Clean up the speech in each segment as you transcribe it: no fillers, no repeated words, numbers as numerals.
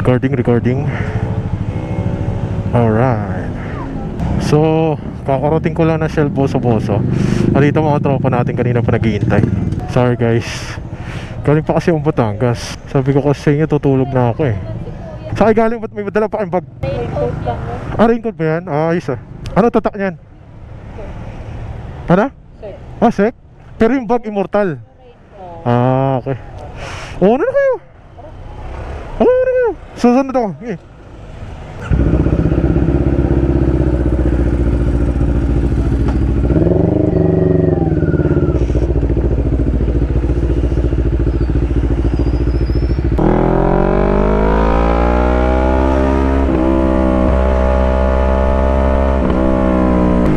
Recording. Alright. So, kakarating ko lang na Shell Boso-Boso. Nandito mga tropa natin kanina pa naghihintay. Sorry guys. Galing pa kasi yung Batangas. Sabi ko kasi sa inyo, tutulog na ako eh. Saan kayo galing? Ba't may madala pa kayong bag? Raincoat lang. Raincoat ba yan? Ayos ah. Ano tatak niyan? Ano? Sek. Sek? Pero yung bag immortal. Okay. Oo na kayo. Susunod ako. Okay.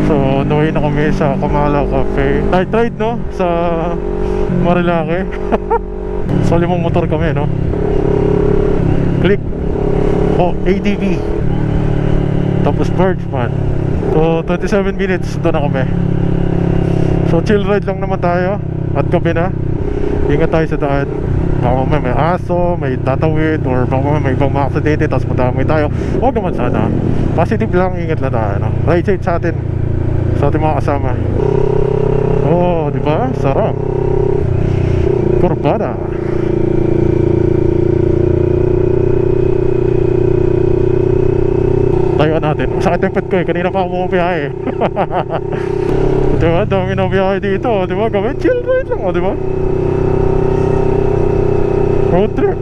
So, naway na kami sa Kamala Cafe. Night ride, no? Sa Marilake. So, 5 motor kami, no? Click. ADV. Tapos Birchman. So, 27 minutes doon na kami. So, chill ride lang naman tayo. At gabi na. Ingat tayo sa daan. Baka may aso, may tatawid, or baka may ibang mga aksidente, tapos madamay tayo. Huwag naman sana. Positive lang, ingat lang tayo, no? Right side sa atin. Sa ating mga kasama. Oh, di ba? Sarap. Kurbada. Tayo natin. Masakit yung pet ko eh. Kanina pa ako bumabiyahe eh. Diba? Dami na biyahe dito. Diba? Gawin chill ride lang. O diba? Road trip.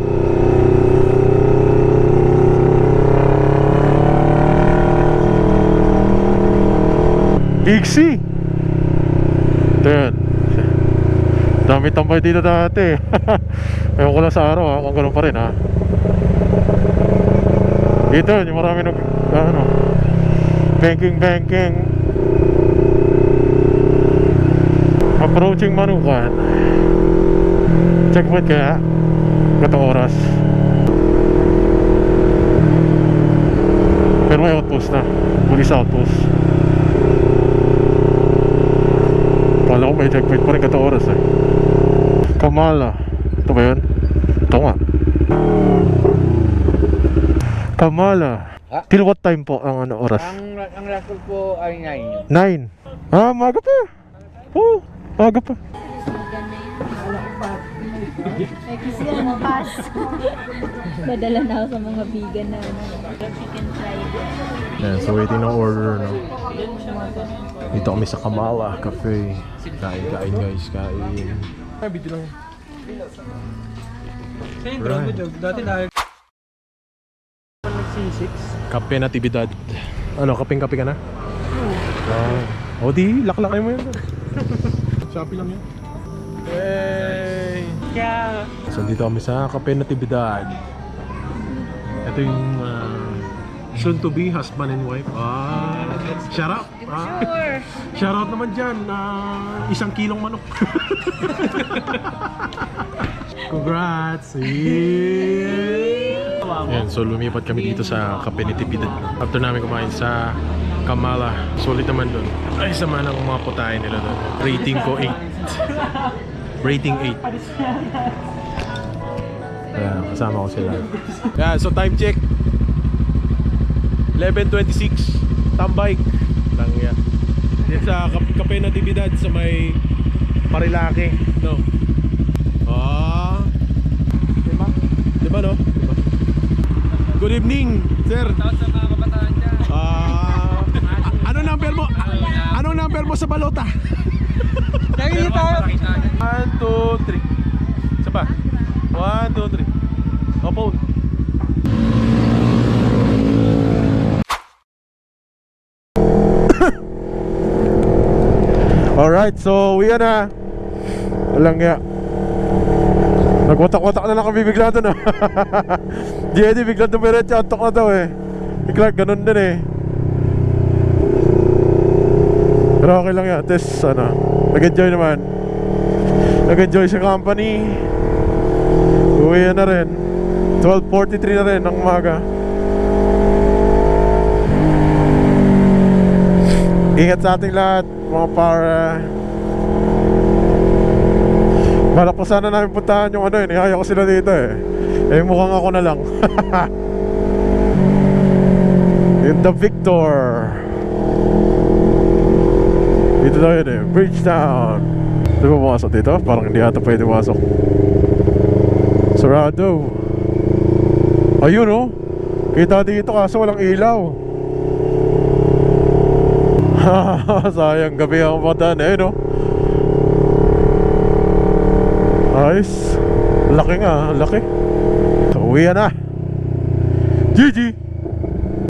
Big C. Ayan. Dami tambay dito dati. Ewan ko lang sa araw ha. Kung ganoon pa rin ha. Dito yung marami banking. Approaching Manukan. Checkpoint kaya katong oras. Pero may outpost na. Police outpost. Kala ko may checkpoint pa rin katong oras eh. Kamala. Ito ba yun? Ito nga. Kamala. Till what time po ang oras? Ang last call po ay 9. 9. Maga pa. Oo, maga pa. Kasi pass. Nadala na ako sa mga vegan na chicken fried. Yeah, so waiting ng order, no? Dito kami sa Kamala Cafe. Kain guys, kain. Video lang. Sa intro ko joke, dati na nag-C6. Kape Natividad. Ano, kapeng-kape ka na? O di, laklakay mo yun. Shopee lang yun. Hey! Yeah! So dito kami sa Kape Natividad. Ito yung soon to be husband and wife. Shout out! Sure. Shout out naman dyan. 1 kilong manok. Congrats! Yan, so lumipat kami dito sa Kape Natividad. After namin kumain sa Kamala, sulit naman doon. Ay, sama ng mga putahe nila doon. Rating ko 8. Rating 8. Ayan, kasama ko sila. Yan, so time check 11:26. Tambay lang yan. Yan sa Kape Natividad sa may Marilake, no? Diba no? Diba? Good evening, sir. Sa mga kabataan dyan. Ano number mo? Anong number mo sa balota? Lagi tayo. 1, 2, 3. Isa pa? 1, 2, 3. Opo. Alright, so uwi na. Walang nga. Nagwatak-watak na lang kami bigla doon ah. Di bigla dumiretso. Antok na daw eh. Si Clark ganun din eh. Pero okay lang yan. Test nag-enjoy naman. Nag-enjoy sa company. Uwi na rin. 12:43 na rin ng umaga. Ingat sa ating lahat mga para. Balak ko sana namin puntahan yung ano eh. Nihaya ko sila dito eh. Eh mukhang ako na lang. In the Victor. Dito tayo eh, Bridgetown. Di ba pumasok dito? Parang hindi ata pwede pumasok. Sarado. Ayun oh. Kita dito kaso walang ilaw. Sayang gabi ang madaan eh no. Ayos. Laki nga, laki. So, uwi na. GG.